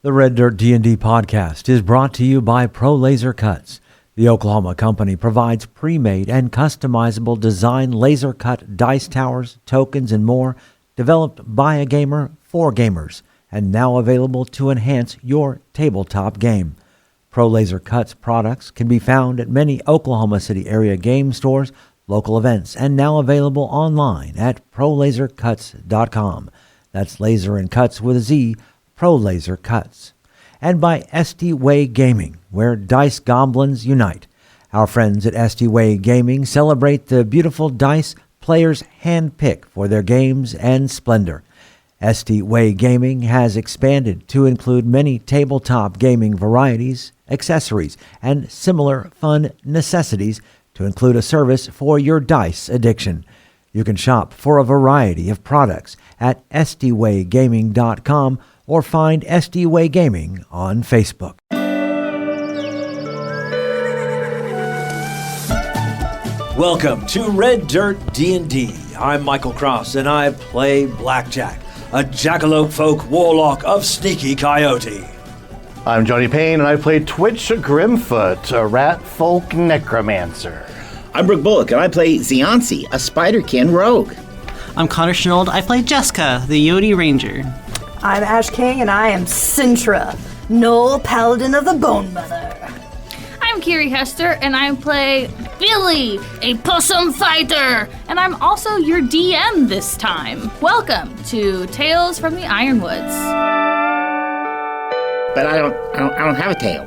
The Red Dirt D&D podcast is brought to you by Pro Laser Cuts. The Oklahoma company provides pre-made and customizable design laser cut dice towers, tokens, and more, developed by a gamer for gamers, and now available to enhance your tabletop game. Pro Laser Cuts products can be found at many Oklahoma City area game stores, local events, and now available online at prolasercuts.com. That's laser and cuts with a Z, Pro Laser Cuts. And by SD Way Gaming, where dice goblins unite. Our friends at SD Way Gaming celebrate the beautiful dice players handpick for their games and splendor. SD Way Gaming has expanded to include many tabletop gaming varieties, accessories, and similar fun necessities to include a service for your dice addiction. You can shop for a variety of products at sdwaygaming.com or find SD Way Gaming on Facebook. Welcome to Red Dirt D&D. I'm Michael Cross, and I play Blackjack, a jackalope folk warlock of sneaky Coyote. I'm Johnny Payne, and I play Twitch Grimfoot, a rat folk necromancer. I'm Brooke Bullock, and I play Ziansi, a spiderkin rogue. I'm Connor Shenold. I play Jaska, the Yote Ranger. I'm Ash King, and I am Sintra, Knoll Paladin of the Bone Mother. I'm Kiri Hester, and I play Billy, a possum fighter, and I'm also your DM this time. Welcome to Tales from the Ironwoods. But I don't have a tail.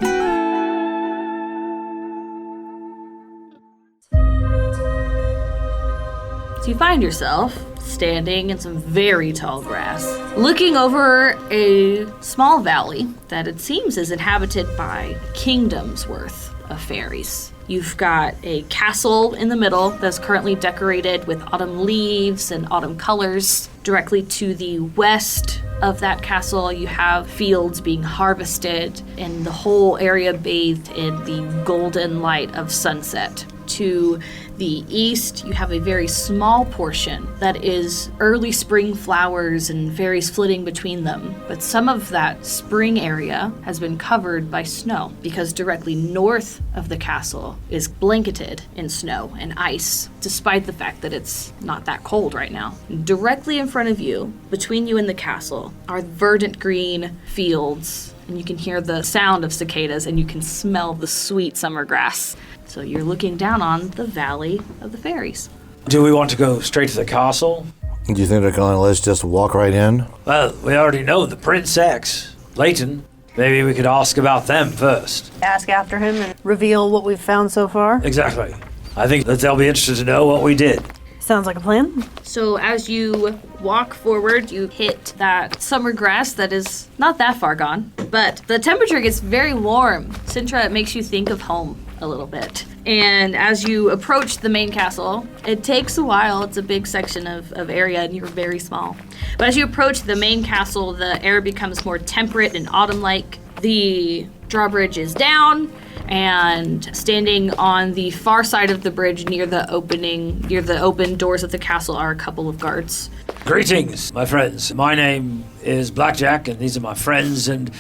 So you find yourself standing in some very tall grass, looking over a small valley that it seems is inhabited by a kingdom's worth of fairies. You've got a castle in the middle that's currently decorated with autumn leaves and autumn colors. Directly to the west of that castle, you have fields being harvested and the whole area bathed in the golden light of sunset. To the east, you have a very small portion that is early spring flowers and fairies flitting between them. But some of that spring area has been covered by snow because directly north of the castle is blanketed in snow and ice, despite the fact that it's not that cold right now. Directly in front of you, between you and the castle, are verdant green fields, and you can hear the sound of cicadas and you can smell the sweet summer grass. So you're looking down on the Valley of the Fairies. Do we want to go straight to the castle? Do you think they're going to let us just walk right in? Well, we already know the Prince X, Leighton. Maybe we could ask about them first. Ask after him and reveal what we've found so far. Exactly. I think that they'll be interested to know what we did. Sounds like a plan. So as you walk forward, you hit that summer grass that is not that far gone, but the temperature gets very warm. Sintra, it makes you think of home a little bit. And as you approach the main castle, it takes a while. It's a big section of area and you're very small. But as you approach the main castle, the air becomes more temperate and autumn-like. The drawbridge is down, and standing on the far side of the bridge near the open doors of the castle are a couple of guards. Greetings, my friends. My name is Blackjack, and these are my friends, and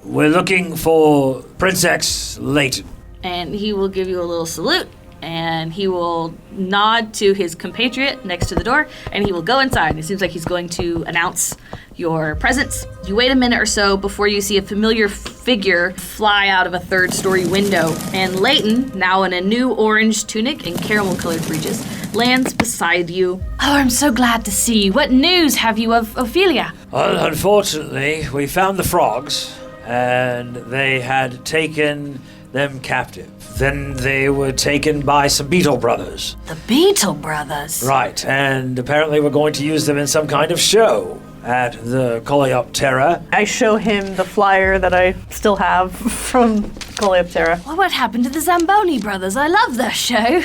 we're looking for Prince X Leighton. And he will give you a little salute, and he will nod to his compatriot next to the door, and he will go inside. It seems like he's going to announce your presence. You wait a minute or so before you see a familiar figure fly out of a third-story window, and Leighton, now in a new orange tunic and caramel-colored breeches, lands beside you. Oh, I'm so glad to see you. What news have you of Ophelia? Well, unfortunately, we found the frogs, and they had taken them captive. Then they were taken by some Beetle Brothers. The Beetle Brothers? Right, and apparently we're going to use them in some kind of show at the Coleoptera. I show him the flyer that I still have from Coleoptera. Well, what happened to the Zamboni Brothers? I love their show.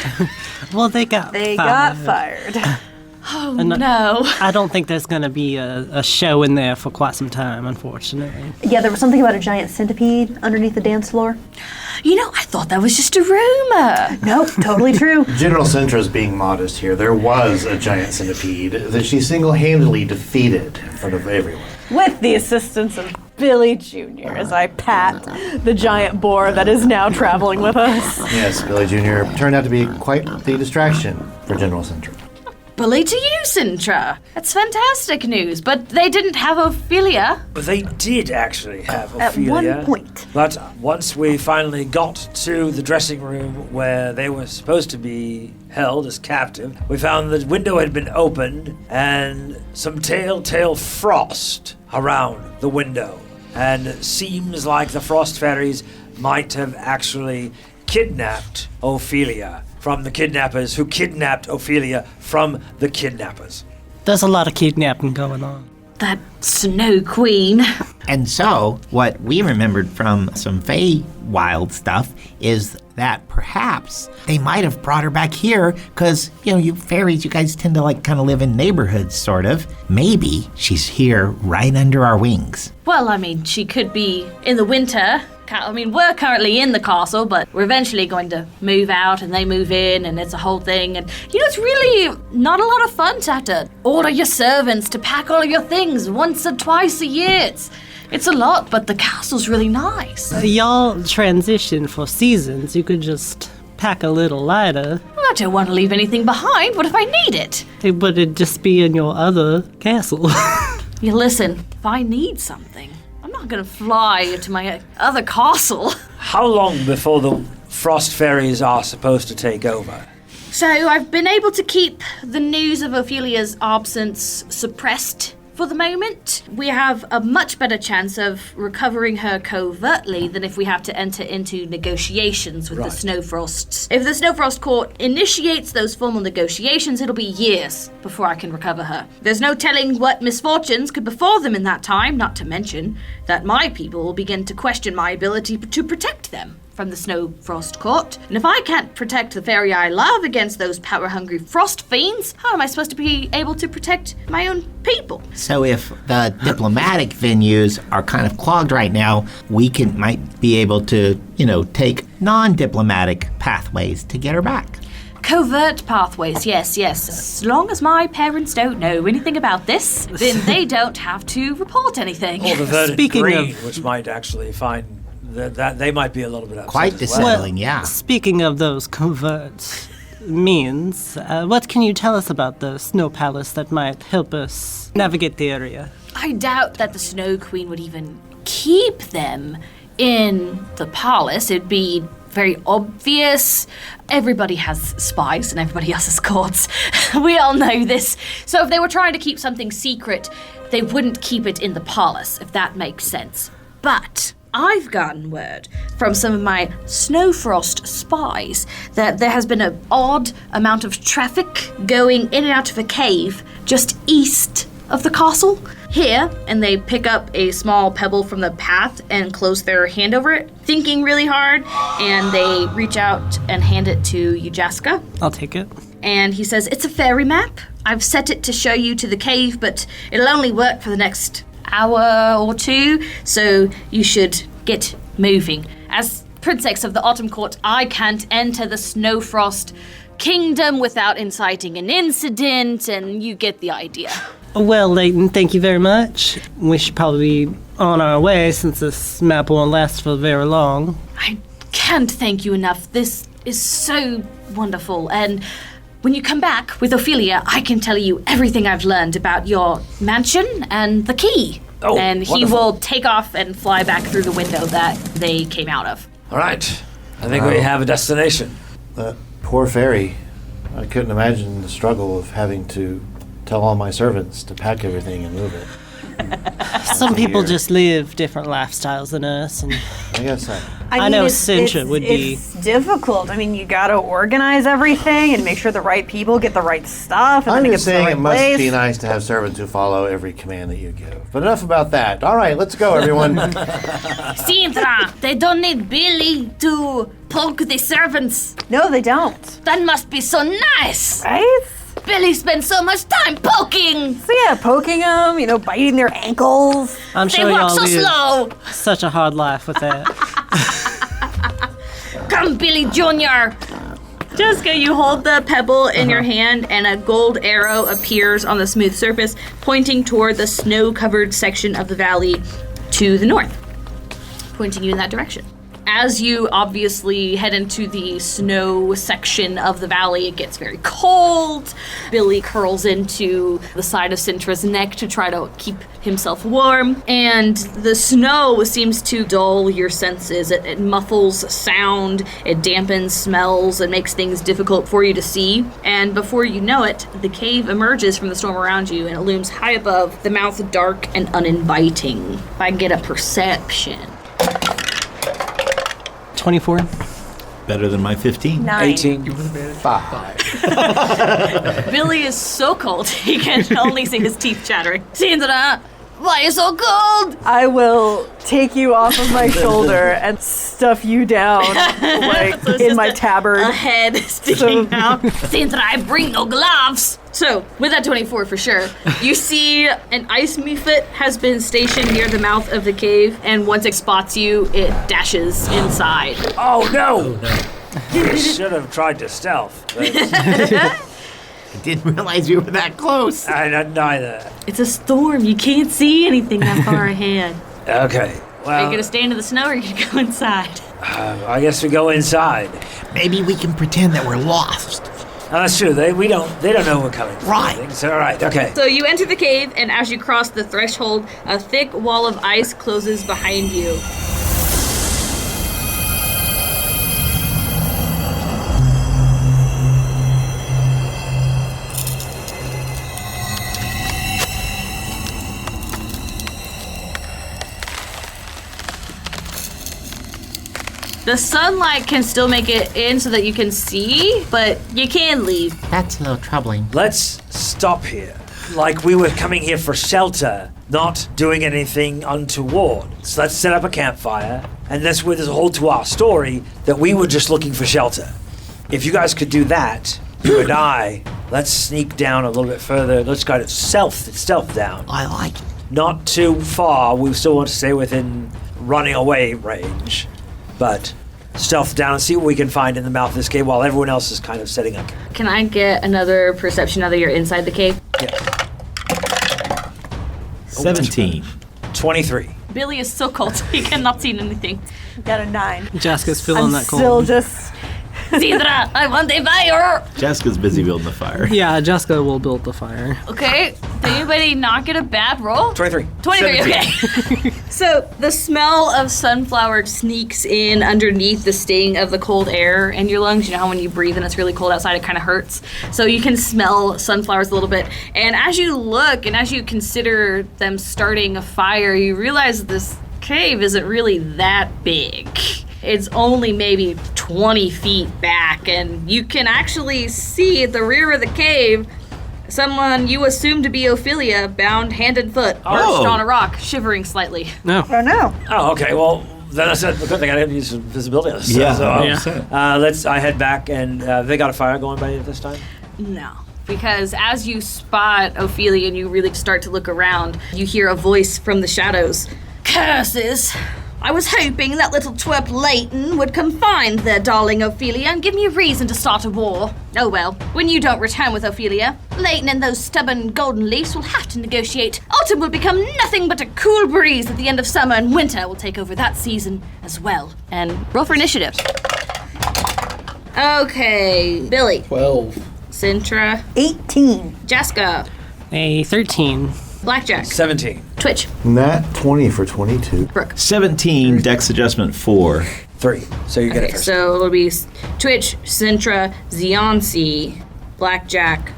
Well, they got fired. Oh, no. I don't think there's going to be a show in there for quite some time, unfortunately. Yeah, there was something about a giant centipede underneath the dance floor. You know, I thought that was just a rumor. Nope, totally true. General Sintra's being modest here. There was a giant centipede that she single-handedly defeated in front of everyone. With the assistance of Billy Jr. as I pat the giant boar that is now traveling with us. Yes, Billy Jr. turned out to be quite the distraction for General Sintra. Bully to you, Sintra. That's fantastic news, but they didn't have Ophelia. They did actually have At Ophelia. one point. But once we finally got to the dressing room where they were supposed to be held as captive, we found the window had been opened and some telltale frost around the window. And it seems like the frost fairies might have actually kidnapped Ophelia from the kidnappers who kidnapped Ophelia from the kidnappers. There's a lot of kidnapping going on. That Snow Queen. And so, what we remembered from some Fey wild stuff is that perhaps they might have brought her back here because, you fairies, you guys tend to kind of live in neighborhoods, sort of. Maybe she's here right under our wings. Well, I mean, she could be in the winter. I mean, we're currently in the castle, but we're eventually going to move out and they move in and it's a whole thing. And, it's really not a lot of fun to have to order your servants to pack all of your things once or twice a year. It's a lot, but the castle's really nice. Y'all transition for seasons. You could just pack a little lighter. I don't want to leave anything behind. What if I need it? But it'd just be in your other castle. You listen, if I need something, I'm not going to fly to my other castle. How long before the frost fairies are supposed to take over? So I've been able to keep the news of Ophelia's absence suppressed for the moment. We have a much better chance of recovering her covertly than if we have to enter into negotiations with the Snowfrosts. If the Snowfrost Court initiates those formal negotiations, it'll be years before I can recover her. There's no telling what misfortunes could befall them in that time, not to mention that my people will begin to question my ability to protect them from the Snowfrost Court. And if I can't protect the fairy I love against those power-hungry frost fiends, how am I supposed to be able to protect my own people? So if the diplomatic venues are kind of clogged right now, we might be able to, take non-diplomatic pathways to get her back. Covert pathways, yes. As long as my parents don't know anything about this, then they don't have to report anything. Or the verdant Speaking green, of- which might actually find that they might be a little bit upset Quite as well. dissettling, yeah. Speaking of those covert means, what can you tell us about the Snow Palace that might help us navigate the area? I doubt that the Snow Queen would even keep them in the palace. It'd be very obvious. Everybody has spies and everybody else has courts. We all know this. So if they were trying to keep something secret, they wouldn't keep it in the palace, if that makes sense. But I've gotten word from some of my Snowfrost spies that there has been an odd amount of traffic going in and out of a cave just east of the castle. Here, and they pick up a small pebble from the path and close their hand over it, thinking really hard, and they reach out and hand it to you, Jaska. I'll take it. And he says, "It's a fairy map. I've set it to show you to the cave, but it'll only work for the next hour or two, so you should get moving. As Princess of the Autumn Court, I can't enter the Snowfrost Kingdom without inciting an incident, and you get the idea." Well, Leighton, thank you very much. We should probably be on our way since this map won't last for very long. I can't thank you enough. This is so wonderful, and when you come back with Ophelia, I can tell you everything I've learned about your mansion and the key. Oh, and he wonderful. will take off and fly back through the window that they came out of. All right. I think we have a destination. That poor fairy. I couldn't imagine the struggle of having to tell all my servants to pack everything and move it. Some people just live different lifestyles than us, and I guess so. I know Sintra would be- It's difficult. I mean, you gotta organize everything and make sure the right people get the right stuff. And I'm then it just gets to the saying right it must place. be nice to have servants who follow every command that you give. But enough about that. All right, let's go, everyone. Sintra, they don't need Billy to poke the servants. No, they don't. That must be so nice. Right? Billy spends so much time poking. So yeah, poking them, biting their ankles. I'm They sure walk y'all so live slow. such a hard life with that. Come, Billy Jr. Jaska, you hold the pebble in your hand, and a gold arrow appears on the smooth surface, pointing toward the snow-covered section of the valley to the north, pointing you in that direction. As you obviously head into the snow section of the valley, it gets very cold. Billy curls into the side of Cintra's neck to try to keep himself warm. And the snow seems to dull your senses. It muffles sound, it dampens smells, it makes things difficult for you to see. And before you know it, the cave emerges from the storm around you and it looms high above, the mouth dark and uninviting. If I get a perception. 24. Better than my 15. 9. 18. Billy is so cold, he can only see his teeth chattering. Sandra, why are you so cold? I will take you off of my shoulder and stuff you down, like, So it's in just my tabard. A head sticking out. Sandra, I bring no gloves. So, with that 24 for sure, you see an ice mephit has been stationed near the mouth of the cave, and once it spots you, it dashes inside. Oh no! I should have tried to stealth. But I didn't realize you were that close. I don't neither. It's a storm. You can't see anything that far ahead. Okay. Are Well, you gonna stay in the snow or are you gonna go inside? I guess we go inside. Maybe we can pretend that we're lost. Oh, that's true. They don't know we're coming. Right. So, all right. Okay. So you enter the cave, and as you cross the threshold, a thick wall of ice closes behind you. The sunlight can still make it in so that you can see, but you can leave. That's a little troubling. Let's stop here. Like we were coming here for shelter, not doing anything untoward. So let's set up a campfire, and that's where there's a whole to our story that we were just looking for shelter. If you guys could do that, you and I, let's sneak down a little bit further. Let's go to stealth down. I like it. Not too far. We still want to stay within running away range, but stealth down and see what we can find in the mouth of this cave while everyone else is kind of setting up. Can I get another perception now that you're inside the cave? Yeah. 17. 23. Billy is so cold, he cannot see anything. Got a 9. Jaska's feeling I'm that cold. still just... Sandra, I want a fire! Jaska's busy building the fire. Yeah, Jaska will build the fire. Okay, did anybody not get a bad roll? 23. 23, okay. So the smell of sunflower sneaks in underneath the sting of the cold air in your lungs. You know how when you breathe and it's really cold outside, it kind of hurts. So you can smell sunflowers a little bit. And as you look and as you consider them starting a fire, you realize this cave isn't really that big. It's only maybe 20 feet back, and you can actually see at the rear of the cave someone you assume to be Ophelia, bound hand and foot, perched on a rock, shivering slightly. No. Oh, no. Oh, okay. Well, then that's a good thing. I didn't use some visibility on this. Yeah. So, I head back, and they got a fire going by this time? No. Because as you spot Ophelia and you really start to look around, you hear a voice from the shadows. Curses! I was hoping that little twerp Leighton would come find their darling Ophelia and give me a reason to start a war. Oh well, when you don't return with Ophelia, Leighton and those stubborn golden leafs will have to negotiate. Autumn will become nothing but a cool breeze at the end of summer, and winter will take over that season as well. And roll for initiative. Okay, Billy. 12. Sintra. 18. Jaska. A 13. Blackjack. 17. Twitch. Nat 20 for 22. Brooke. 17, dex adjustment 4. 3. So you get it Okay, first. so it'll be Twitch, Sintra, Zionsi, Blackjack,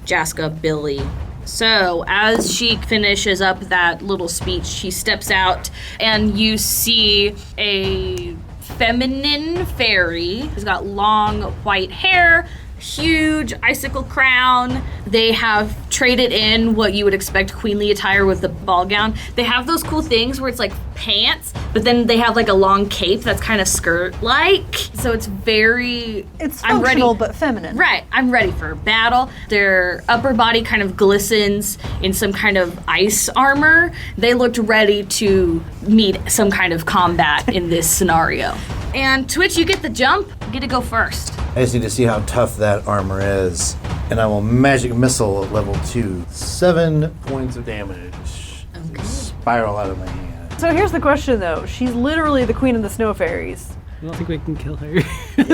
Jaska, Billy. So as she finishes up that little speech, she steps out and you see a feminine fairy who's got long white hair, huge icicle crown. They have traded in what you would expect queenly attire with the ball gown. They have those cool things where it's like pants, but then they have like a long cape that's kind of skirt-like. So it's very... It's I'm ready. functional but feminine. Right, I'm ready for battle. Their upper body kind of glistens in some kind of ice armor. They looked ready to meet some kind of combat in this scenario. And Twitch, you get the jump. You get to go first. I just need to see how tough that armor is. And I will magic missile at level 2. 7 points of damage. Okay. Spiral out of my hand. So here's the question, though. She's literally the queen of the snow fairies. I don't think we can kill her.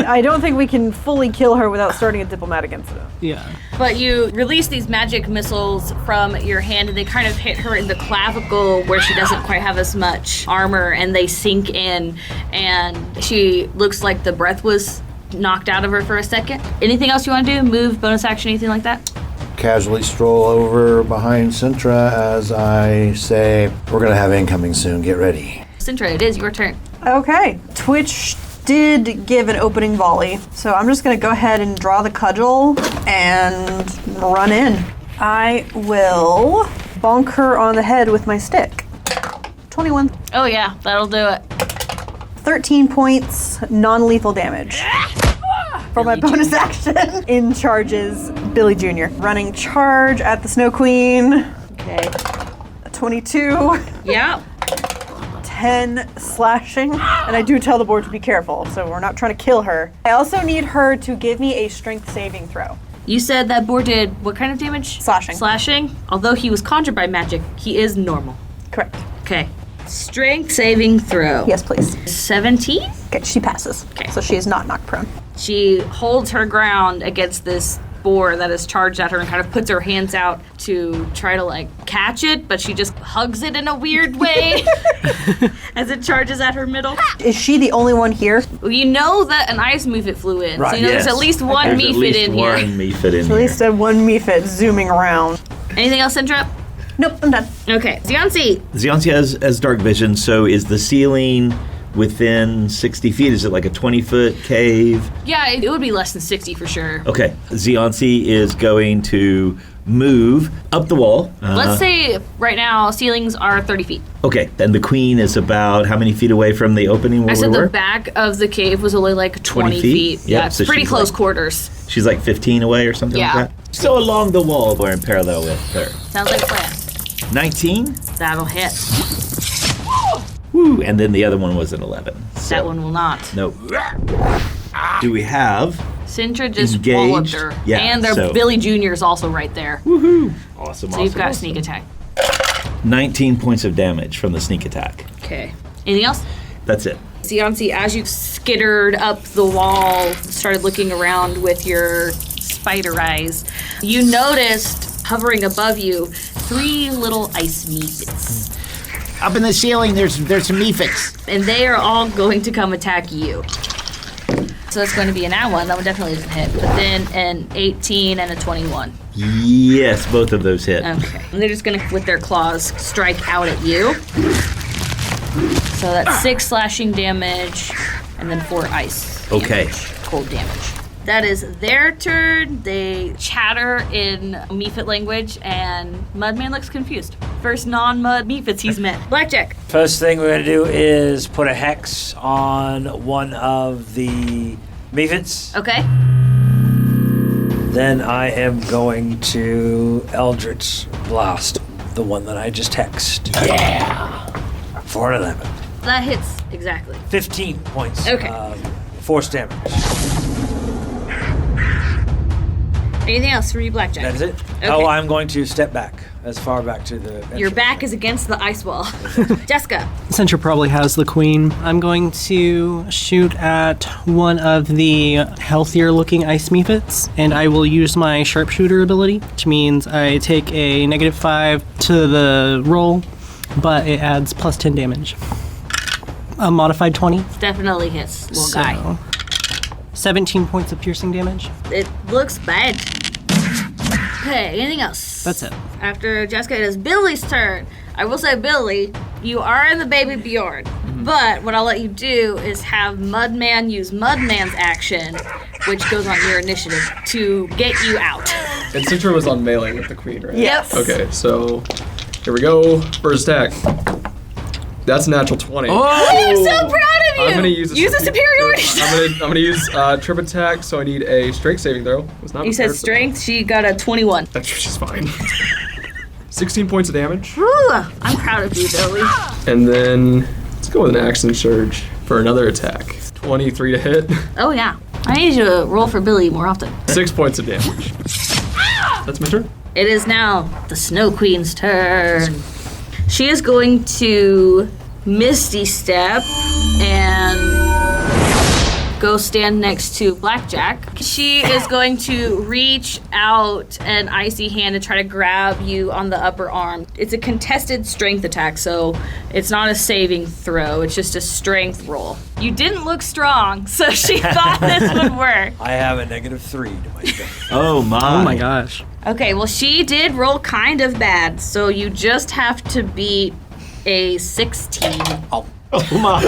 I don't think we can fully kill her without starting a diplomatic incident. Yeah. But you release these magic missiles from your hand, and they kind of hit her in the clavicle where she doesn't quite have as much armor, and they sink in, and she looks like the breath was knocked out of her for a second. Anything else you want to do? Move, bonus action, anything like that? Casually stroll over behind Sintra as I say, we're going to have incoming soon. Get ready. Sintra, it is your turn. Okay. Twitch did give an opening volley, so I'm just going to go ahead and draw the cudgel and run in. I will bonk her on the head with my stick. 21. Oh yeah, that'll do it. 13 points, non-lethal damage. For my bonus action, in charges Billy Jr. Running charge at the Snow Queen. Okay. 22. Yeah. 10 slashing. And I do tell the board to be careful, so we're not trying to kill her. I also need her to give me a strength saving throw. You said that boar did what kind of damage? Slashing. Slashing? Although he was conjured by magic, he is normal. Correct. Okay. Strength saving throw. Yes, please. 17? Okay, she passes. Okay. So she is not knocked prone. She holds her ground against this boar that is charged at her and kind of puts her hands out to try to like catch it, but she just hugs it in a weird way as it charges at her middle. Is she the only one here? Well, you know that an ice mephit flew in, Right, so you know yes. there's at least one There's mephit at least in one here. mephit in At here. least one mephit zooming around. Anything else, Sintra? Nope, I'm done. Okay, Ziansi. Ziansi has dark vision, so is the ceiling within 60 feet? Is it like a 20-foot cave? Yeah, it would be less than 60 for sure. Okay. Ziansi is going to move up the wall. Let's say right now ceilings are 30 feet. Okay, then the queen is about how many feet away from the opening where I said we the were? back of the cave was only like 20 feet? feet. Yep, Yeah, it's so pretty she's close like- quarters. She's like 15 away or something Yeah. like that? So along the wall, we're in parallel with her. Sounds like a plan. 19? That'll hit. Woo! And then the other one was an 11. So, That one will not. Nope. Do we have... Sintra just Engaged? walloped her. Yeah, and their so- Billy Jr. is also right there. Awesome, So you've got sneak attack. 19 points of damage from the sneak attack. Okay. Anything else? That's it. Ziansi, as you skittered up the wall, started looking around with your spider eyes, you noticed, hovering above you, 3 little ice mephits. Up in the ceiling, there's some mephits. And they are all going to come attack you. So that's going to be an at one. That one definitely doesn't hit. But then an 18 and a 21. Yes, both of those hit. Okay. And they're just going to, with their claws, strike out at you. So that's 6 slashing damage and then 4 ice Okay. damage, cold damage. That is their turn. They chatter in Mephit language, and Mudman looks confused. First non-Mud Mephits he's met. Blackjack. First thing we're going to do is put a hex on one of the mephits. Okay. Then I am going to Eldritch Blast, the one that I just hexed. Yeah! For an 11. That hits exactly. 15 points Okay. of force damage. Anything else for you, Blackjack? That is it. Okay. Oh, I'm going to step back as far back to the... Your back is against the ice wall. Jessica. Sintra probably has the queen. I'm going to shoot at one of the healthier looking ice mephits, and I will use my sharpshooter ability, which means I take a -5 to the roll, but it adds plus 10 damage. A modified 20. Definitely hits, little guy. So 17 points of piercing damage. It looks bad. Okay, anything else? That's it. After Jaska, it is Billy's turn. I will say, Billy, you are in the baby Bjorn. But what I'll let you do is have Mudman use Mudman's action, which goes on your initiative, to get you out. And Sintra was on melee with the queen, right? Yes. Okay, so here we go. First attack. That's a natural 20. I'm so proud of you! I'm gonna use a superiority. I'm gonna use trip attack, so I need a strength saving throw. Was not You said prepared for strength, she got a 21. that. That's she's fine. 16 points of damage, Whew, I'm proud of you, Billy. and then let's go with an action surge for another attack. 23 to hit. Oh, yeah. I need you to roll for Billy more often. 6 points of damage. That's my turn. It is now the Snow Queen's turn. She is going to Misty Step and go stand next to Blackjack. She is going to reach out an icy hand and try to grab you on the upper arm. It's a contested strength attack, so it's not a saving throw. It's just a strength roll. You didn't look strong, so she thought this would work. I have a -3 to my strength. Oh my gosh. Okay, well, she did roll kind of bad, so you just have to beat a 16. Oh my!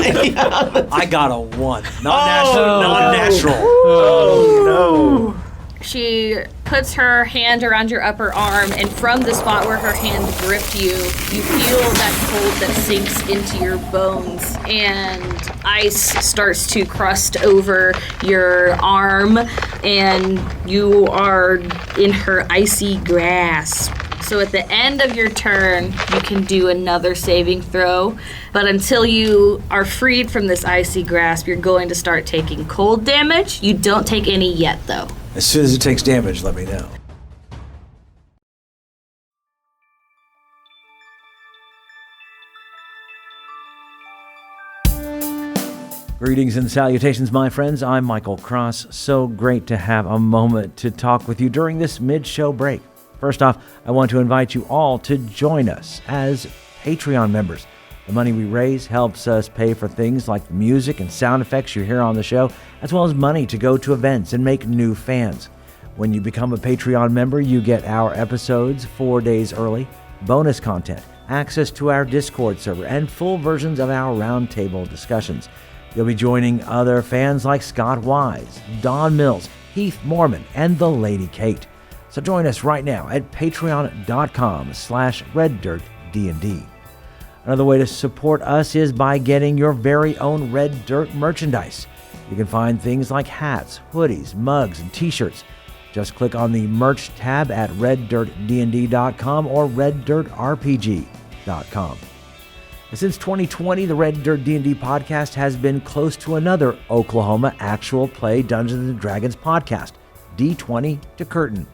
I got a 1. Non-natural. Oh no! She puts her hand around your upper arm, and from the spot where her hand gripped you, you feel that cold that sinks into your bones, and ice starts to crust over your arm, and you are in her icy grasp. So at the end of your turn, you can do another saving throw. But until you are freed from this icy grasp, you're going to start taking cold damage. You don't take any yet, though. As soon as it takes damage, let me know. Greetings and salutations, my friends. I'm Michael Cross. So great to have a moment to talk with you during this mid-show break. First off, I want to invite you all to join us as Patreon members. The money we raise helps us pay for things like the music and sound effects you hear on the show, as well as money to go to events and make new fans. When you become a Patreon member, you get our episodes 4 days early, bonus content, access to our Discord server, and full versions of our roundtable discussions. You'll be joining other fans like Scott Wise, Don Mills, Heath Mormon, and the Lady Kate. So join us right now at patreon.com/reddirtdnd. Another way to support us is by getting your very own Red Dirt merchandise. You can find things like hats, hoodies, mugs, and t-shirts. Just click on the merch tab at reddirtdnd.com or reddirtrpg.com. Since 2020, the Red Dirt D&D podcast has been close to another Oklahoma actual play Dungeons & Dragons podcast, D20 to Curtain.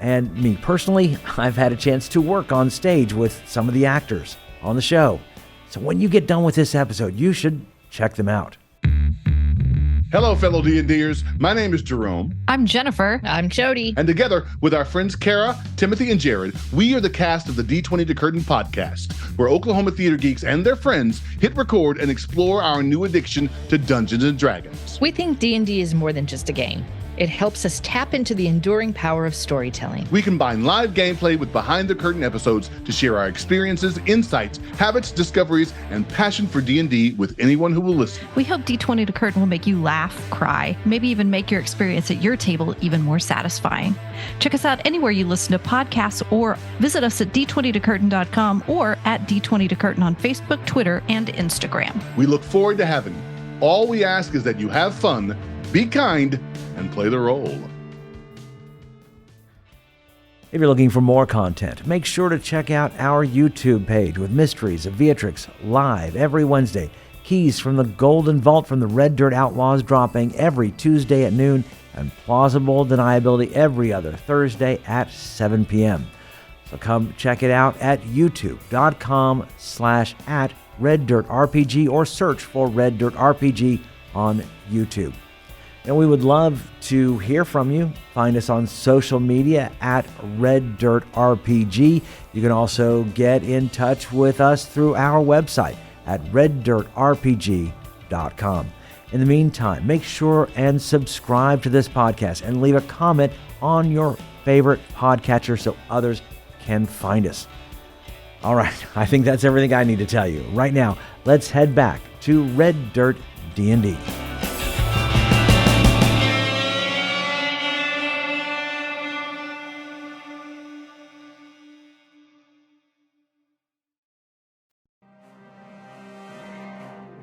And me personally, I've had a chance to work on stage with some of the actors on the show. So when you get done with this episode, you should check them out. Hello, fellow D&Ders. My name is Jerome. I'm Jennifer. I'm Jody. And together with our friends Kara, Timothy, and Jared, we are the cast of the D20 to Curtain podcast, where Oklahoma theater geeks and their friends hit record and explore our new addiction to Dungeons & Dragons. We think D&D is more than just a game. It helps us tap into the enduring power of storytelling. We combine live gameplay with behind-the-curtain episodes to share our experiences, insights, habits, discoveries, and passion for D&D with anyone who will listen. We hope D20 to Curtain will make you laugh, cry, maybe even make your experience at your table even more satisfying. Check us out anywhere you listen to podcasts or visit us at d20tocurtain.com or at D20 to Curtain on Facebook, Twitter, and Instagram. We look forward to having you. All we ask is that you have fun, be kind, and play the role. If you're looking for more content, make sure to check out our YouTube page with Mysteries of Beatrix live every Wednesday. Keys from the Golden Vault from the Red Dirt Outlaws dropping every Tuesday at noon, and Plausible Deniability every other Thursday at 7 p.m. So come check it out at youtube.com/@RedDirtRPG or search for Red Dirt RPG on YouTube. And we would love to hear from you. Find us on social media at Red Dirt RPG. You can also get in touch with us through our website at reddirtrpg.com. In the meantime, make sure and subscribe to this podcast and leave a comment on your favorite podcatcher so others can find us. All right, I think that's everything I need to tell you. Right now, let's head back to Red Dirt D&D.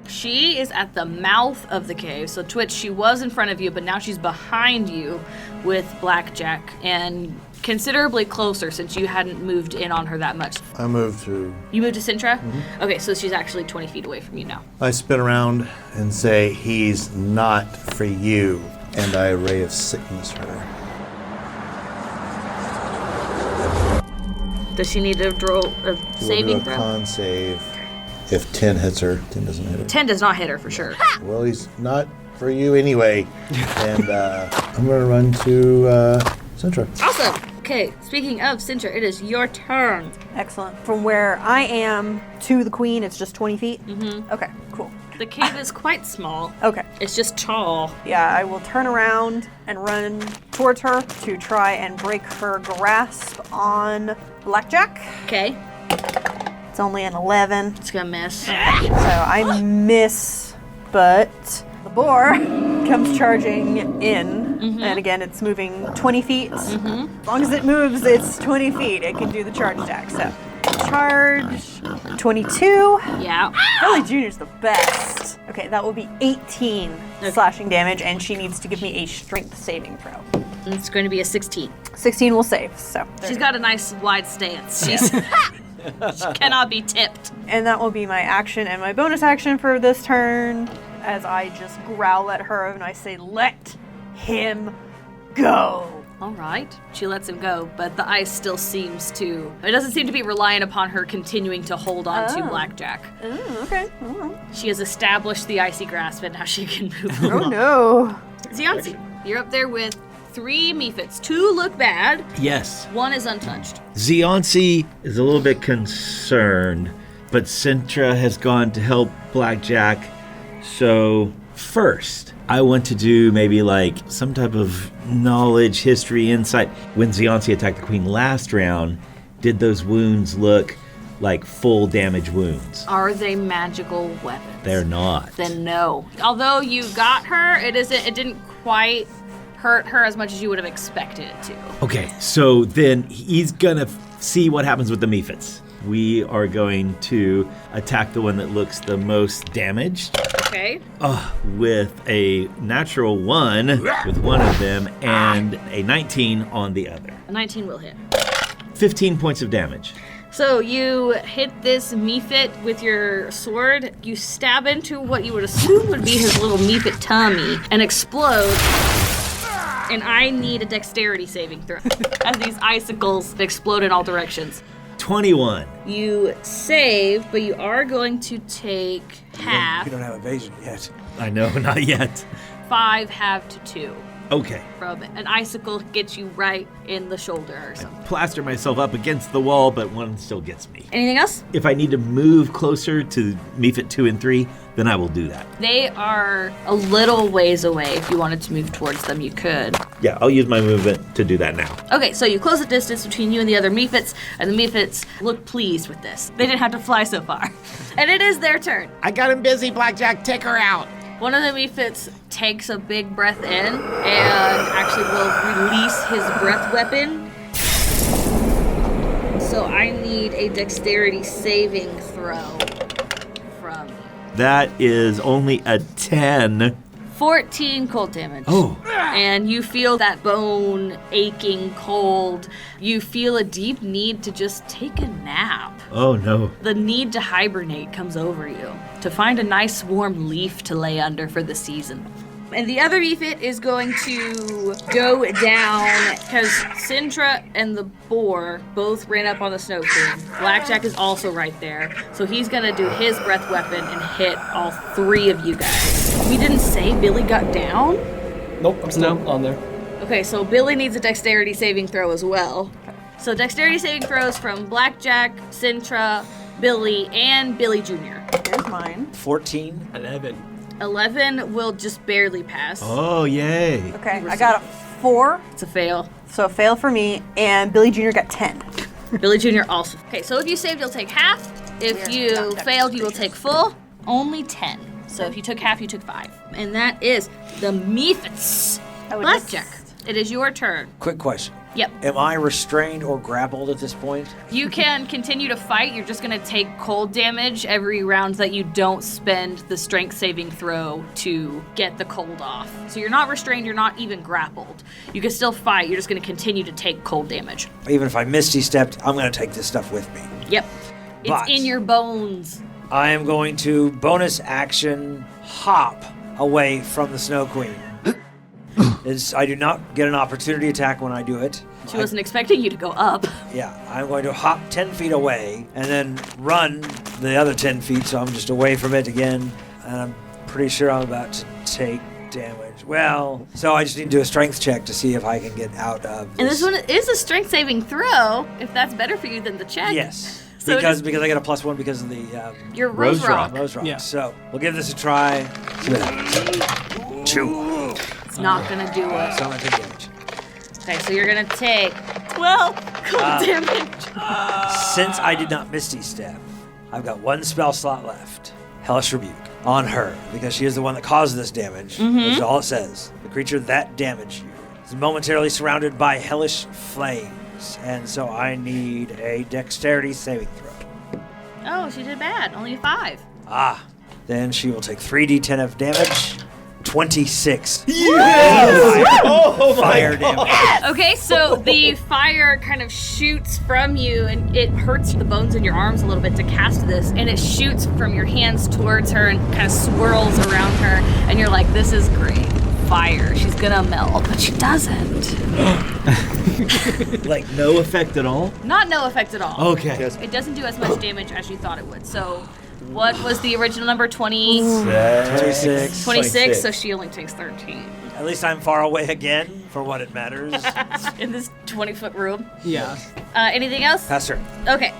She is at the mouth of the cave. So Twitch, she was in front of you, but now she's behind you with Blackjack and considerably closer since you hadn't moved in on her that much. I moved to... You moved to Sintra? Mm-hmm. Okay, so she's actually 20 feet away from you now. I spin around and say, he's not for you. And I ray of sickness her. Does she need to roll a saving throw? Con save. If 10 hits her, 10 doesn't hit her. 10 does not hit her for sure. Well, he's not for you anyway. And I'm going to run to Sintra. Awesome. Okay, speaking of Sintra, it is your turn. Excellent. From where I am to the queen, it's just 20 feet? Mm-hmm. Okay, cool. The cave is quite small. Okay. It's just tall. Yeah, I will turn around and run towards her to try and break her grasp on Blackjack. Okay. It's only an 11. It's gonna miss. So I miss, but the boar comes charging in. Mm-hmm. And again, it's moving 20 feet. Mm-hmm. As long as it moves, it's 20 feet. It can do the charge attack. So charge 22. Yeah. Billy Jr.'s the best. Okay, that will be 18 slashing damage, and she needs to give me a strength saving throw. And it's going to be a 16. 16 will save, so. She's got a nice wide stance. She's she cannot be tipped. And that will be my action and my bonus action for this turn, as I just growl at her and I say, let him go. All right. She lets him go, but the ice still seems to... It doesn't seem to be reliant upon her continuing to hold on to Blackjack. Oh, okay. Oh. She has established the icy grasp, and now she can move Oh, along. no. Ziansi, you're up there with 3 Mephits. 2 look bad. Yes. 1 is untouched. Zionsi is a little bit concerned, but Sintra has gone to help Blackjack. So first, I want to do maybe like some type of knowledge, history, insight. When Zionsi attacked the queen last round, did those wounds look like full damage wounds? Are they magical weapons? They're not. Then no. Although you got her, it didn't quite hurt her as much as you would have expected it to. Okay, so then he's gonna see what happens with the Mephits. We are going to attack the one that looks the most damaged. Okay. With a natural 1 with one of them and a 19 on the other. A 19 will hit. 15 points of damage. So you hit this Mephit with your sword. You stab into what you would assume would be his little Mephit tummy and explode. And I need a dexterity saving throw as these icicles explode in all directions. 21. You save, but you are going to take half. You don't have evasion yet. I know, not yet. 5 half to 2. Okay. From an icicle gets you right in the shoulder or something. Plaster myself up against the wall, but 1 still gets me. Anything else? If I need to move closer to Mephit 2 and 3, then I will do that. They are a little ways away. If you wanted to move towards them, you could. Yeah, I'll use my movement to do that now. Okay, so you close the distance between you and the other Mephits, and the Mephits look pleased with this. They didn't have to fly so far. And it is their turn. I got him busy, Blackjack. Take her out. One of the Mephits takes a big breath in and actually will release his breath weapon. So I need a dexterity saving throw from you. That is only a 10. 14 cold damage. Oh. And you feel that bone aching cold. You feel a deep need to just take a nap. Oh, no. The need to hibernate comes over you, to find a nice warm leaf to lay under for the season. And the other Mephit is going to go down because Sintra and the boar both ran up on the Snow Queen. Blackjack is also right there. So he's going to do his breath weapon and hit all 3 of you guys. We didn't say Billy got down? Nope, I'm still on there. Okay, so Billy needs a dexterity saving throw as well. So dexterity saving throws from Blackjack, Sintra, Billy, and Billy Jr. Here's mine. 14. 11 will just barely pass. Oh, yay. Okay, I got a 4. It's a fail. So a fail for me, and Billy Jr. got 10. Billy Jr. also. Okay, so if you saved, you'll take half. If you failed, you will take full. Only 10. So if you took half, you took 5. And that is the Mephits. Blackjack, it is your turn. Quick question. Yep. Am I restrained or grappled at this point? You can continue to fight. You're just going to take cold damage every round that you don't spend the strength saving throw to get the cold off. So you're not restrained. You're not even grappled. You can still fight. You're just going to continue to take cold damage. Even if I misty stepped, I'm going to take this stuff with me. Yep. It's But in your bones. I am going to bonus action hop away from the Snow Queen. I do not get an opportunity attack when I do it. She wasn't expecting you to go up. Yeah, I'm going to hop 10 feet away and then run the other 10 feet, so I'm just away from it again. And I'm pretty sure I'm about to take damage. Well, so I just need to do a strength check to see if I can get out of this. And this one is a strength saving throw, if that's better for you than the check. Yes. So because I get a +1 because of the your Rose Rock. Rose Rock. Yeah. So we'll give this a try. See what happens. 2. It's not going to do it. So I'm going to take damage. Okay, so you're going to take 12 cold damage. Since I did not Misty Step, I've got 1 spell slot left. Hellish Rebuke on her, because she is the one that caused this damage. Which is all it says. The creature that damaged you is momentarily surrounded by hellish flames, and so I need a dexterity saving throw. Oh, she did bad. Only a 5. Then she will take 3d10 of damage. 26. Fire damage. Okay, so the fire kind of shoots from you, and it hurts the bones in your arms a little bit to cast this, and it shoots from your hands towards her and kind of swirls around her, and you're like, this is great. Fire. She's gonna melt, but she doesn't. Like no effect at all? Not no effect at all. Okay. It doesn't do as much damage as you thought it would. So what was the original number? 20? 26. 26, so she only takes 13. At least I'm far away again, for what it matters. In this 20-foot room. Yeah. Anything else? Pass her. Okay.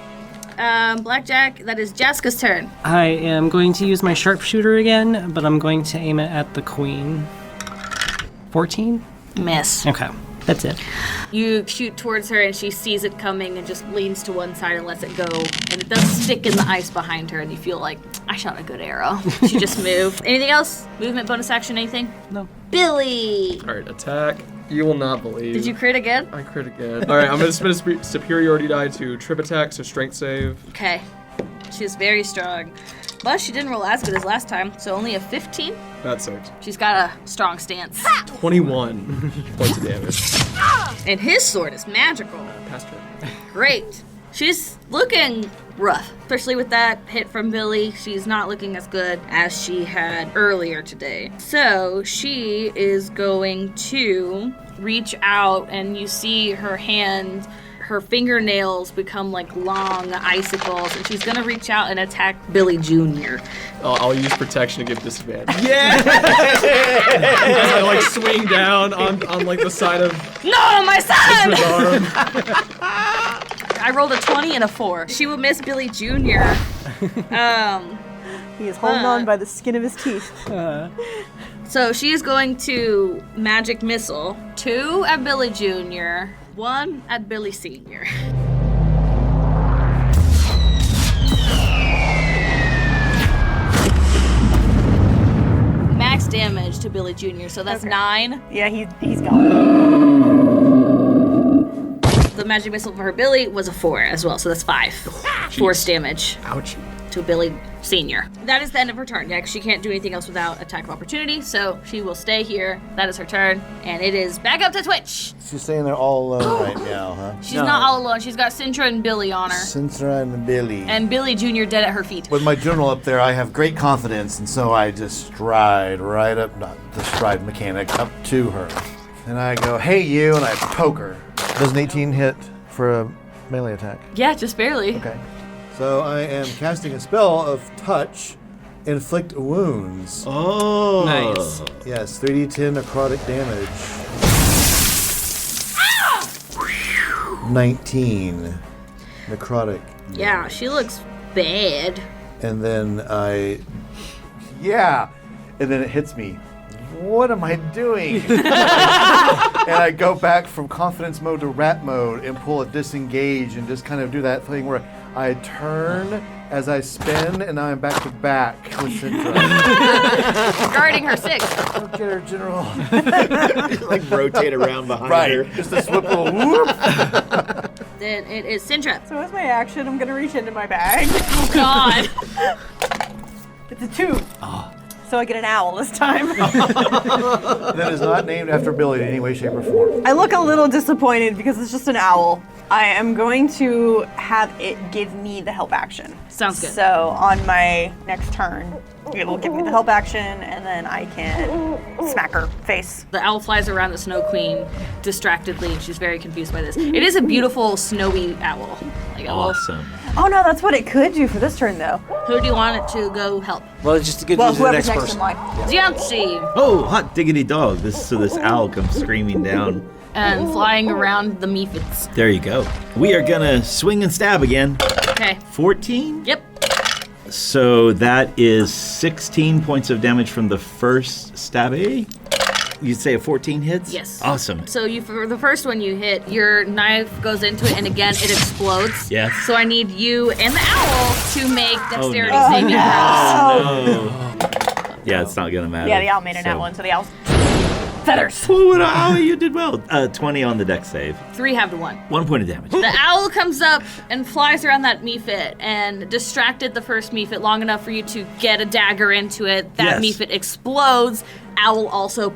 Blackjack, that is Jaska's turn. I am going to use my sharpshooter again, but I'm going to aim it at the queen. 14? Miss. Okay. That's it. You shoot towards her, and she sees it coming and just leans to one side and lets it go. And it does stick in the ice behind her, and you feel like, I shot a good arrow. She just moved. Anything else? Movement, bonus action, anything? No. Billy! All right, attack. You will not believe. Did you crit again? I crit again. All right, I'm going to spend a superiority die to trip attack, so strength save. Okay. She's very strong. But she didn't roll as good as last time, so only a 15. That sucks. She's got a strong stance. 21 points of damage. And his sword is magical. Past her. Great. She's looking rough, especially with that hit from Billy. She's not looking as good as she had earlier today. So she is going to reach out, and you see her hand, her fingernails become like long icicles, and she's gonna reach out and attack Billy Jr. I'll use protection to give disadvantage. Yeah! As I like swing down on like the side of No, my son! his arm. I rolled a 20 and a 4. She will miss Billy Jr. He is holding on by the skin of his teeth. So she is going to magic missile 2 at Billy Jr., 1 at Billy Sr. Max damage to Billy Jr., so that's 9. Yeah, he's gone. The magic missile for her Billy was a 4 as well, so that's 5. Force damage. Ouch. To Billy Sr. That is the end of her turn. Yeah, 'cause she can't do anything else without attack of opportunity, so she will stay here. That is her turn, and it is back up to Twitch. She's staying there all alone right now, huh? She's not all alone. She's got Sintra and Billy on her, Sintra and Billy. and Billy Jr. dead at her feet. With my general up there, I have great confidence, and so I just stride right up, not the stride mechanic, up to her. And I go, hey you, and I poke her. Does an 18 hit for a melee attack? Yeah, just barely. Okay. So I am casting a spell of touch, inflict wounds. Oh. Nice. Yes, 3d10 necrotic damage. 19 necrotic. Yeah, she looks bad. And then and then it hits me. What am I doing? And I go back from confidence mode to rat mode and pull a disengage and just kind of do that thing where I turn as I spin and I'm back to back with Sintra. Guarding her 6. Don't get her, General. Like rotate around behind her. Right, just a swift little whoop. Then it is Sintra. So as my action, I'm gonna reach into my bag. Oh God. It's a 2. So I get an owl this time. That is not named after Billy in any way, shape, or form. I look a little disappointed because it's just an owl. I am going to have it give me the help action. Sounds good. So on my next turn, It will give me the help action, and then I can smack her face. The owl flies around the Snow Queen distractedly, and she's very confused by this. It is a beautiful snowy owl. Like Awesome. Oh no, that's what it could do for this turn, though. Who do you want it to go help? Well, just to get Well, you to the whoever's next next in person. line. Jianxi! Oh, hot diggity dog. This owl comes screaming down. And flying around the Mephits. There you go. We are gonna swing and stab again. Okay. 14? Yep. So that is 16 points of damage from the first stabby. You'd say a 14 hits? Yes. Awesome. So for the first one you hit, your knife goes into it, and again it explodes. Yes. So I need you and the owl to make dexterity no. saving throws. No. Yeah, it's not gonna matter. Yeah, the owl made a nat one, so the owl's feathers. Oh, you did well. 20 on the dex save. 3 have to 1. 1 point of damage. The owl comes up and flies around that Mephit and distracted the first Mephit long enough for you to get a dagger into it. That Yes. Mephit explodes. Owl also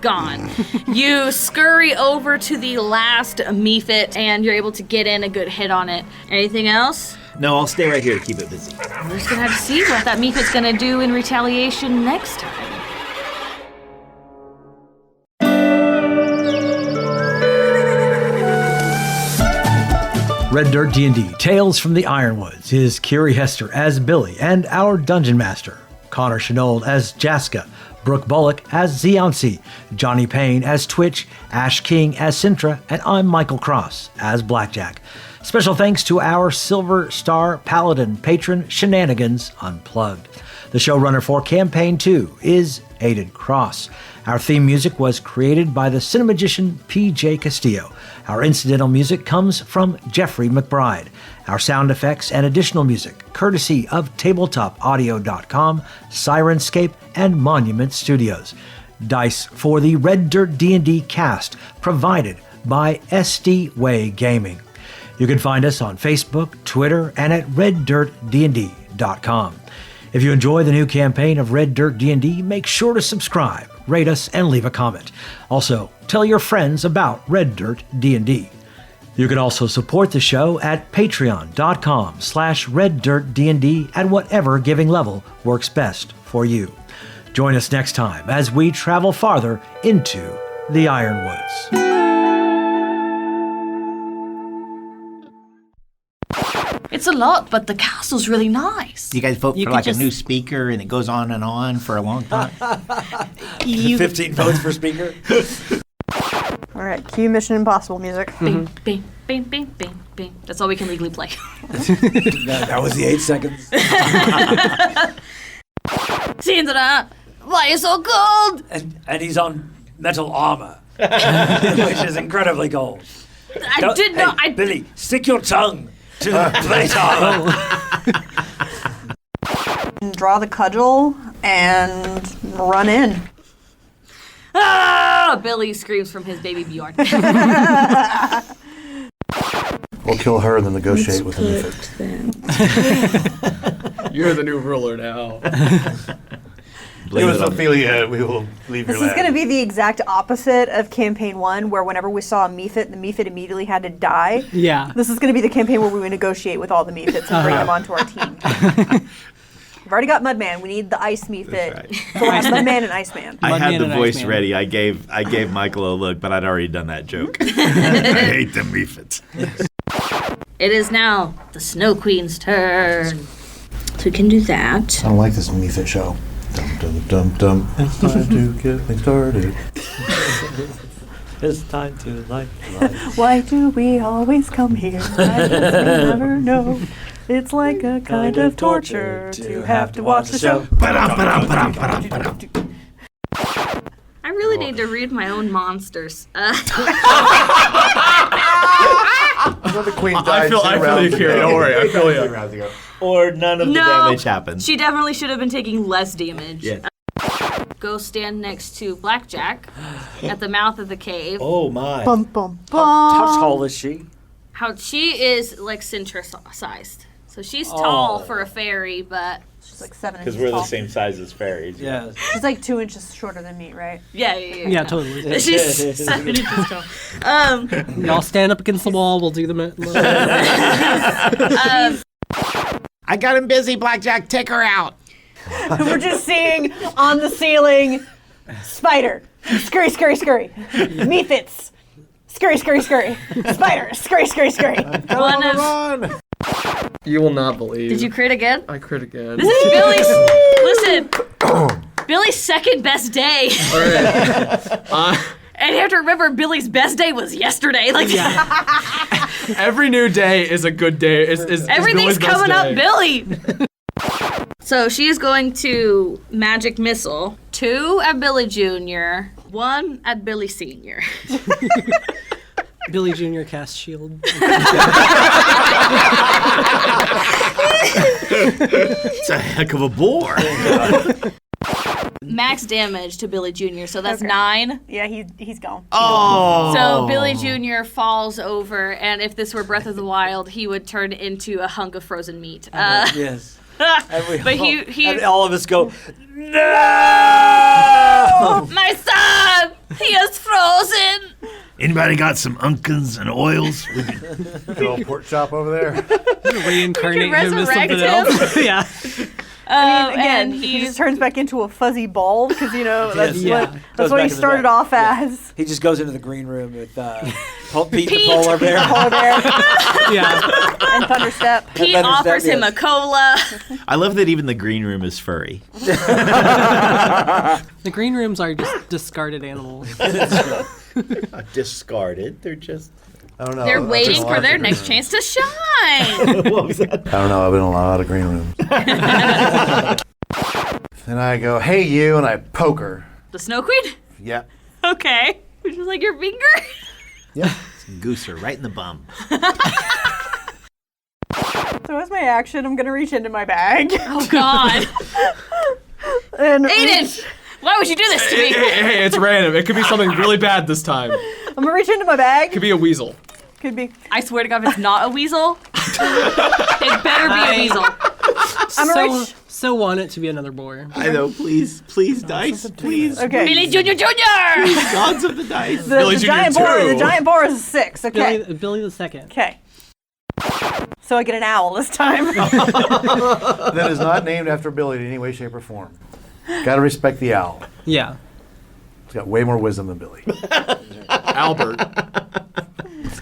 gone. You scurry over to the last Mephit and you're able to get in a good hit on it. Anything else? No, I'll stay right here to keep it busy. We're just gonna have to see what that Mephit's gonna do in retaliation next time. Red Dirt D&D Tales from the Ironwoods is Kiri Hester as Billy and our Dungeon Master, Connor Shenold as Jaska, Brooke Bullock as Ziansi, Johnny Payne as Twitch, Ash King as Sintra, and I'm Michael Cross as Blackjack. Special thanks to our Silver Star Paladin patron Shenanigans Unplugged. The showrunner for Campaign 2 is Aiden Cross. Our theme music was created by the cinemagician P.J. Castillo. Our incidental music comes from Jeffrey McBride. Our sound effects and additional music, courtesy of TabletopAudio.com, Sirenscape, and Monument Studios. Dice for the Red Dirt D&D cast, provided by SD Way Gaming. You can find us on Facebook, Twitter, and at reddirtdnd.com. If you enjoy the new campaign of Red Dirt D&D, make sure to subscribe, rate us, and leave a comment. Also, tell your friends about Red Dirt D&D. You can also support the show at patreon.com/reddirtdnd at whatever giving level works best for you. Join us next time as we travel farther into the Ironwoods. It's a lot, but the castle's really nice. You guys vote You for could like just- a new speaker and it goes on for a long time. 15 votes for speaker. All right, cue Mission Impossible music. Bing, bing, bing, bing, bing, bing. That's all we can legally play. that was the 8 seconds. Sindra, why are you so cold? And he's on metal armor, which is incredibly cold. I did not. Hey, Billy, stick your tongue to the plate armor. Draw the cudgel and run in. Ah! Billy screams from his baby Bjorn. We'll kill her and then negotiate with him. You're the new ruler now. Give us Ophelia, we will leave This your is land. going to be the exact opposite of Campaign 1, where whenever we saw a Mephit, the Mephit immediately had to die. Yeah. This is going to be the campaign where we would negotiate with all the Mephits and bring them onto our team. We've already got Mudman. We need the Ice Mephit. Right. So we'll have Mudman and Iceman. I had Mudman the and voice Iceman. ready. I gave Michael a look, but I'd already done that joke. I hate them Mephits. It is now the Snow Queen's turn. So we can do that. I don't like this Mephit show. Dum dum dum dum. It's time to get things started. It's time to light. Why do we always come here? I just never know. It's like a kind of torture to have to watch the show. I really need to read my own monsters. When the queen died, I feel you, Kira. Don't worry. I feel you. Or none of the No, damage happens. she definitely should have been taking less damage. Yeah. Go stand next to Blackjack at the mouth of the cave. Oh my. Bum, bum, bum. How tall is she? How she is like Sintra sized. So she's tall for a fairy, but She's like 7 Because inches we're tall. the same size as fairies. Yeah. She's like 2 inches shorter than me, right? yeah. Yeah, totally. She's 7 inches tall. Y'all stand up against the wall. We'll do the. I got him busy, Blackjack. Take her out. We're just seeing on the ceiling, spider, scurry, scurry, scurry, mephits, scurry, scurry, scurry, spider, scurry, scurry, scurry. One of. You will not believe. Did you crit again? I crit again. This is Billy's. Listen, Billy's second best day. All right. And you have to remember, Billy's best day was yesterday. Like, Every new day is a good day. everything's Billy's best coming up, day. Billy. So she is going to magic missile 2 at Billy Jr., 1 at Billy Sr. Billy Jr. cast shield. It's a heck of a boar. Max damage to Billy Jr., so that's 9. Yeah, he's gone. Oh. So Billy Jr. falls over, and if this were Breath of the Wild, he would turn into a hunk of frozen meat. Yes. But he and all of us go, no! My son! He is frozen! Anybody got some unkins and oils? Good old pork chop over there. Reincarnate We can him as something resurrect else. Yeah. Again, and he just turns back into a fuzzy ball because that's Yes, what Goes he back in the started back. off as. He just goes into the green room with Pete the polar bear. Polar bear Yeah. and Thunderstep. Pete Thunderstep, offers him yes. a cola. I love that even the green room is furry. The green rooms are just discarded animals. Discarded. They're just. I don't know. They're I've been waiting in a for lot their of next green chance to shine. What was that? rooms. I don't know. I've been in a lot of green rooms. And I go, hey, you, and I poke her. The Snow Queen? Yeah. Okay. Which is like your finger? Yeah. Goose her right in the bum. So as my action, I'm gonna reach into my bag. Oh, God. And Aiden! Why would you do this to me? Hey, it's random. It could be something really bad this time. I'm gonna reach into my bag. Could be a weasel. Could be. I swear to God, if it's not a weasel, it better be a weasel. So want it to be another boar. I know. Please, dice, please. Okay. Billy Jr. Jr. Gods of the dice. Billy The Jr. giant boar. too. The giant boar is a 6. Okay. Billy the second. Okay. So I get an owl this time. That is not named after Billy in any way, shape, or form. Gotta respect the owl. Yeah. He's got way more wisdom than Billy. Albert.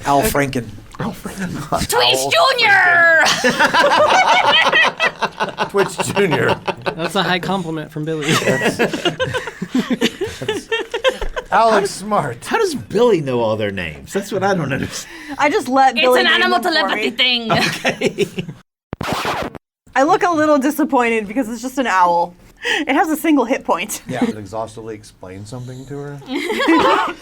Al Franken. Twitch Jr. Twitch Jr. That's a high compliment from Billy. Alex Smart. How does Billy know all their names? That's what I don't understand. I just let It's Billy an name animal them for telepathy me. thing. Okay. I look a little disappointed because it's just an owl. It has a single hit point. Yeah. Exhaustively explain something to her.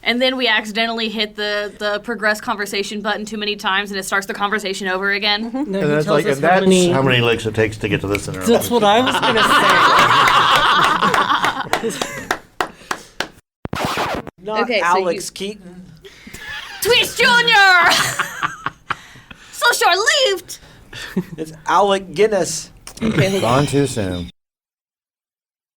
And then we accidentally hit the progress conversation button too many times, and it starts the conversation over again. No, And he that's tells like, us and that's how many licks it takes to get to this interval. That's what I was gonna say. Not Okay, so Alex Keaton. Twitch Jr. So short-lived. It's Alec Guinness. Gone too soon.